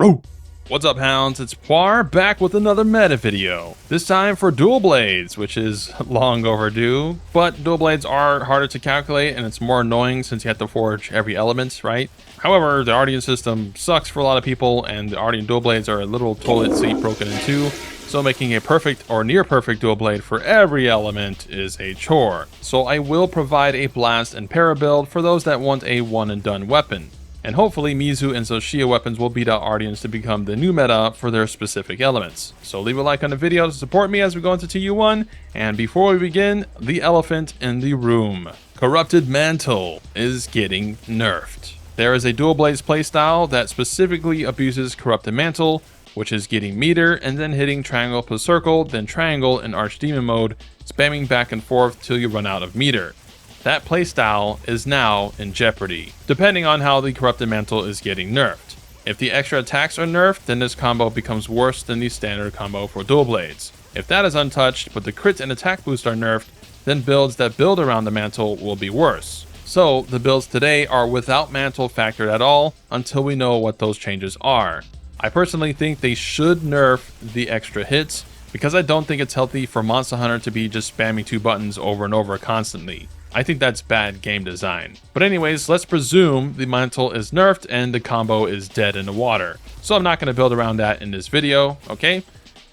Row! What's up, hounds? It's Poir back with another meta video. This time for dual blades, which is long overdue, but dual blades are harder to calculate and it's more annoying since you have to forge every element, right? However, the Ardian system sucks for a lot of people and the Ardian dual blades are a little toilet seat broken in two, so making a perfect or near perfect dual blade for every element is a chore. So I will provide a blast and para build for those that want a one and done weapon. And hopefully Mizu and Zoshia weapons will beat out Ardians to become the new meta for their specific elements. So leave a like on the video to support me as we go into TU1. And before we begin, the elephant in the room. Corrupted Mantle is getting nerfed. There is a dual blades playstyle that specifically abuses Corrupted Mantle, which is getting meter and then hitting triangle plus circle, then triangle in Archdemon mode, spamming back and forth till you run out of meter. That playstyle is now in jeopardy, depending on how the Corrupted Mantle is getting nerfed. If the extra attacks are nerfed, then this combo becomes worse than the standard combo for dual blades. If that is untouched, but the crit and attack boost are nerfed, then builds that build around the mantle will be worse. So the builds today are without mantle factored at all until we know what those changes are. I personally think they should nerf the extra hits because I don't think it's healthy for Monster Hunter to be just spamming two buttons over and over constantly. I think that's bad game design. But anyways, let's presume the mantle is nerfed and the combo is dead in the water. So I'm not going to build around that in this video, okay?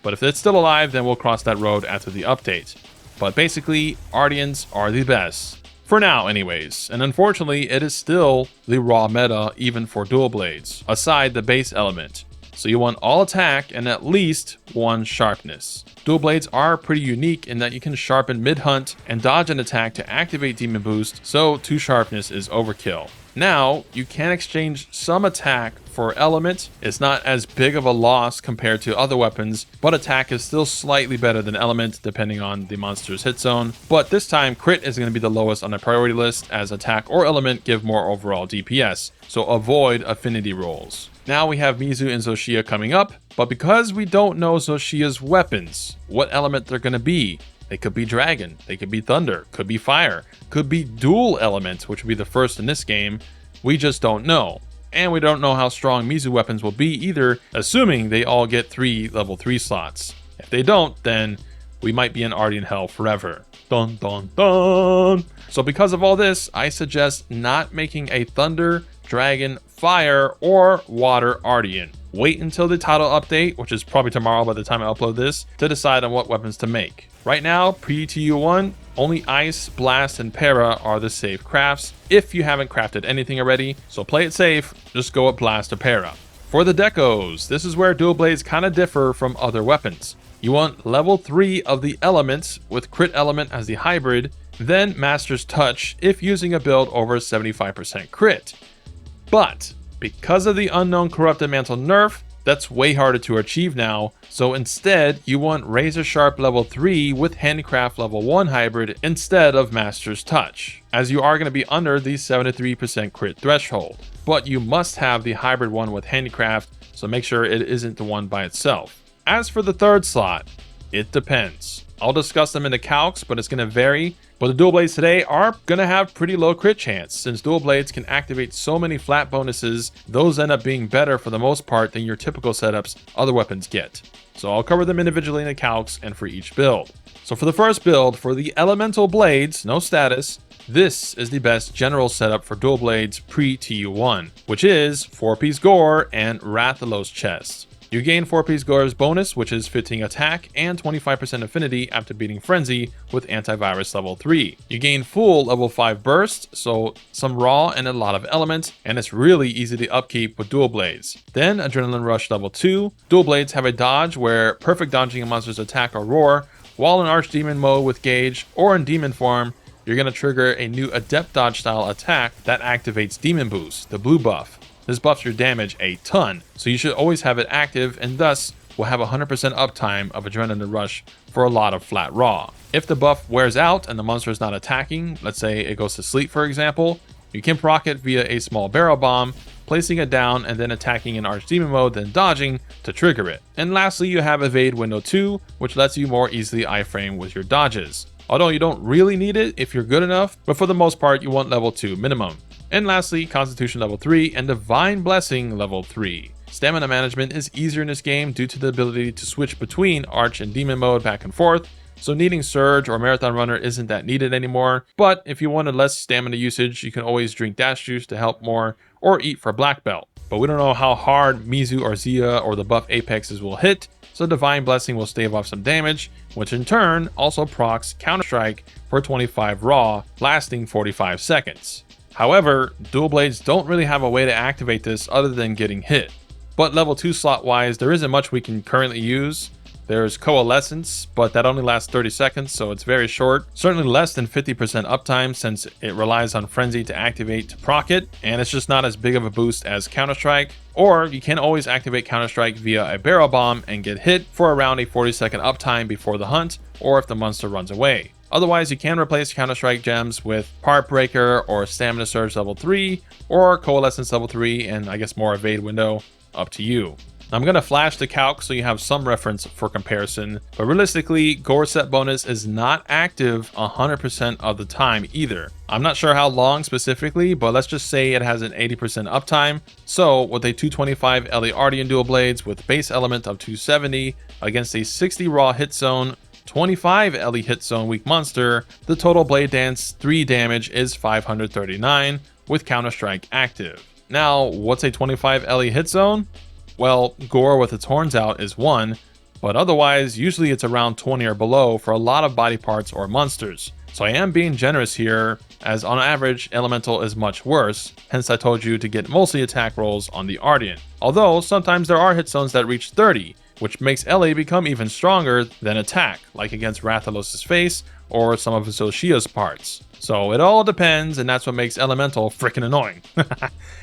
But if it's still alive, then we'll cross that road after the update. But basically, Ardians are the best. For now anyways, and unfortunately it is still the raw meta even for dual blades, aside the base element. So you want all attack and at least one sharpness. Dual blades are pretty unique in that you can sharpen mid-hunt and dodge an attack to activate demon boost, so 2 sharpness is overkill. Now, you can exchange some attack for element. It's not as big of a loss compared to other weapons, but attack is still slightly better than element depending on the monster's hit zone. But this time, crit is going to be the lowest on the priority list as attack or element give more overall DPS, so avoid affinity rolls. Now we have Mizu and Zoshia coming up, but because we don't know Zoshia's weapons, what element they're going to be, they could be dragon, they could be thunder, could be fire, could be dual element, which would be the first in this game. We just don't know. And we don't know how strong Mizu weapons will be either, assuming they all get 3 level 3 slots. If they don't, then we might be in Ardian hell forever. Dun dun dun! So because of all this, I suggest not making a thunder, dragon, fire, or water Ardian. Wait until the title update, which is probably tomorrow by the time I upload this, to decide on what weapons to make. Right now, Pre-TU1, only ice, blast, and para are the safe crafts if you haven't crafted anything already, so play it safe, just go with blast or para. For the decos, this is where dual blades kind of differ from other weapons. You want level 3 of the elements with crit element as the hybrid, then master's touch if using a build over 75% crit. But because of the unknown Corrupted Mantle nerf, that's way harder to achieve now, so instead you want Razor Sharp level 3 with Handcraft level 1 hybrid instead of Master's Touch, as you are going to be under the 73% crit threshold. But you must have the hybrid one with Handcraft, so make sure it isn't the one by itself. As for the third slot, it depends. I'll discuss them in the calcs, but it's going to vary. But the dual blades today are going to have pretty low crit chance. Since dual blades can activate so many flat bonuses, those end up being better for the most part than your typical setups other weapons get. So I'll cover them individually in the calcs and for each build. So for the first build, for the elemental blades, no status, this is the best general setup for dual blades pre-TU1, which is 4-piece gore and Rathalos chest. You gain 4-piece Gore's bonus, which is 15 attack and 25% affinity after beating Frenzy with Antivirus level 3. You gain full level 5 burst, so some raw and a lot of element, and it's really easy to upkeep with dual blades. Then Adrenaline Rush level 2. Dual blades have a dodge where perfect dodging a monster's attack or roar, while in Archdemon mode with Gauge or in demon form, you're going to trigger a new Adept dodge style attack that activates Demon Boost, the blue buff. This buffs your damage a ton, so you should always have it active and thus will have 100% uptime of Adrenaline Rush for a lot of flat raw. If the buff wears out and the monster is not attacking, let's say it goes to sleep for example, you can proc it via a small barrel bomb, placing it down and then attacking in Archdemon mode, then dodging to trigger it. And lastly, you have Evade Window 2, which lets you more easily iframe with your dodges. Although you don't really need it if you're good enough, but for the most part you want level 2 minimum. And lastly, Constitution level 3 and Divine Blessing level 3. Stamina management is easier in this game due to the ability to switch between Arch and Demon mode back and forth, so needing Surge or Marathon Runner isn't that needed anymore. But if you wanted less stamina usage, you can always drink Dash Juice to help more, or eat for Black Belt. But we don't know how hard Mizu or Zia or the buff Apexes will hit, so Divine Blessing will stave off some damage, which in turn also procs Counter-Strike for 25 raw, lasting 45 seconds. However, Dual Blades don't really have a way to activate this other than getting hit. But level 2 slot wise, there isn't much we can currently use. There's Coalescence, but that only lasts 30 seconds, so it's very short. Certainly less than 50% uptime since it relies on Frenzy to activate to proc it, and it's just not as big of a boost as Counter-Strike. Or you can always activate Counter-Strike via a Barrel Bomb and get hit for around a 40-second uptime before the hunt, or if the monster runs away. Otherwise, you can replace Counter-Strike gems with Part Breaker or Stamina Surge level 3, or Coalescence level 3, and I guess more Evade window, up to you. I'm going to flash the calc so you have some reference for comparison, but realistically, Gore Set bonus is not active 100% of the time either. I'm not sure how long specifically, but let's just say it has an 80% uptime. So with a 225 LE Ardian Dual Blades with base element of 270 against a 60 raw hit zone, 25 LE hit zone weak monster, the total Blade Dance 3 damage is 539 with Counter-Strike active. Now, what's a 25 LE hit zone? Well, Gore with its horns out is 1, but otherwise usually it's around 20 or below for a lot of body parts or monsters. So I am being generous here, as on average Elemental is much worse, hence I told you to get mostly attack rolls on the Ardian. Although sometimes there are hit zones that reach 30, which makes LA become even stronger than attack, like against Rathalos' face or some of Zoshia's parts. So it all depends, and that's what makes Elemental freaking annoying.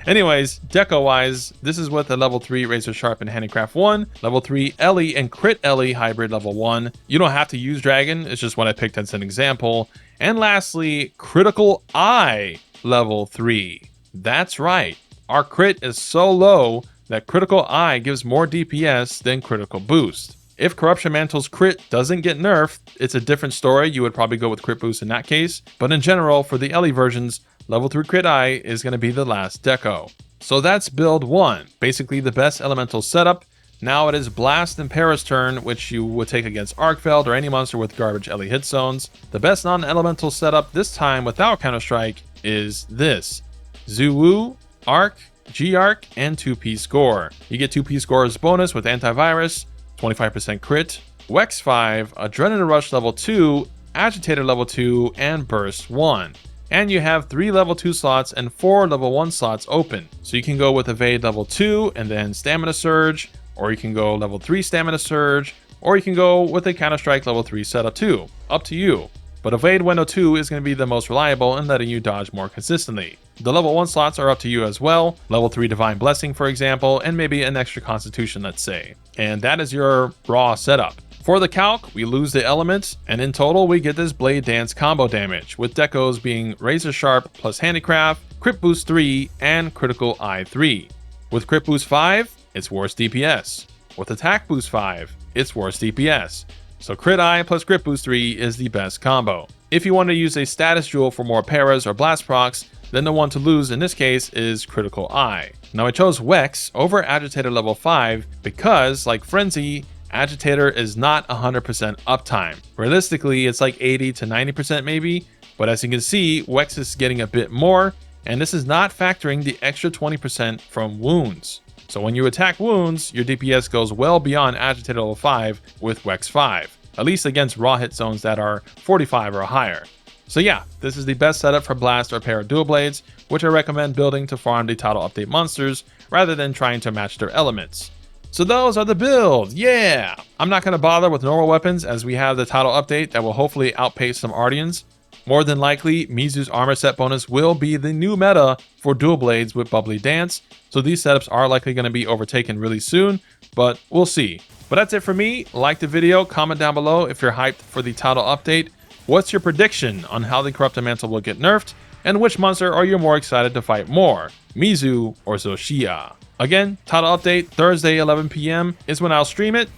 Anyways, deco-wise, this is with a level 3 Razor Sharp and Handicraft 1, level 3 LE and Crit LE hybrid level 1. You don't have to use Dragon, it's just what I picked as an example. And lastly, Critical Eye level 3. That's right, our crit is so low that Critical Eye gives more DPS than Critical Boost. If Corruption Mantle's crit doesn't get nerfed, it's a different story. You would probably go with crit boost in that case. But in general, for the LE versions, level 3 Crit Eye is going to be the last deco. So that's build 1, basically the best elemental setup. Now it is Blast and Para's turn, which you would take against Arkfeld or any monster with garbage LE hit zones. The best non-elemental setup this time without Counter-Strike is this: Zuwu, Arc, G-Arc, and 2-piece Gore. You get 2-piece Gore's bonus with Antivirus, 25% crit, Wex 5, Adrenaline Rush level 2, Agitator level 2, and Burst 1. And you have 3 level 2 slots and 4 level 1 slots open. So you can go with Evade level 2 and then Stamina Surge, or you can go level 3 Stamina Surge, or you can go with a Counter-Strike level 3 setup too. Up to you. But Evade window 2 is going to be the most reliable in letting you dodge more consistently. The level 1 slots are up to you as well. Level 3 Divine Blessing, for example, and maybe an extra Constitution, let's say. And that is your raw setup. For the calc, we lose the elements, and in total we get this Blade Dance combo damage, with decos being Razor Sharp plus Handicraft, Crit Boost 3, and Critical Eye 3. With Crit Boost 5, it's worse DPS. With Attack Boost 5, it's worse DPS. So Crit Eye plus Crit Boost 3 is the best combo. If you want to use a status jewel for more paras or blast procs, then the one to lose in this case is Critical Eye. Now I chose Wex over Agitator level 5 because, like Frenzy, Agitator is not 100% uptime. Realistically, it's like 80 to 90% maybe, but as you can see, Wex is getting a bit more, and this is not factoring the extra 20% from wounds. So when you attack wounds, your DPS goes well beyond Agitator level 5 with Wex 5, at least against raw hit zones that are 45 or higher. So yeah, this is the best setup for Blast or Para Dual Blades, which I recommend building to farm the title update monsters rather than trying to match their elements. So those are the builds, yeah! I'm not going to bother with normal weapons as we have the title update that will hopefully outpace some Ardians. More than likely, Mizu's armor set bonus will be the new meta for Dual Blades with Bubbly Dance, so these setups are likely going to be overtaken really soon, but we'll see. But that's it for me. Like the video, comment down below if you're hyped for the title update. What's your prediction on how the Corrupted Mantle will get nerfed, and which monster are you more excited to fight more, Mizu or Zoshia? Again, title update Thursday 11 PM is when I'll stream it.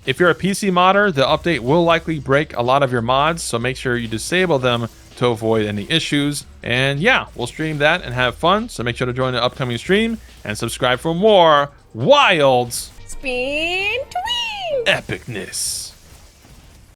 If you're a PC modder, the update will likely break a lot of your mods, so make sure you disable them to avoid any issues. And yeah, we'll stream that and have fun, so make sure to join the upcoming stream and subscribe for more Wilds. Spin tween! Epicness.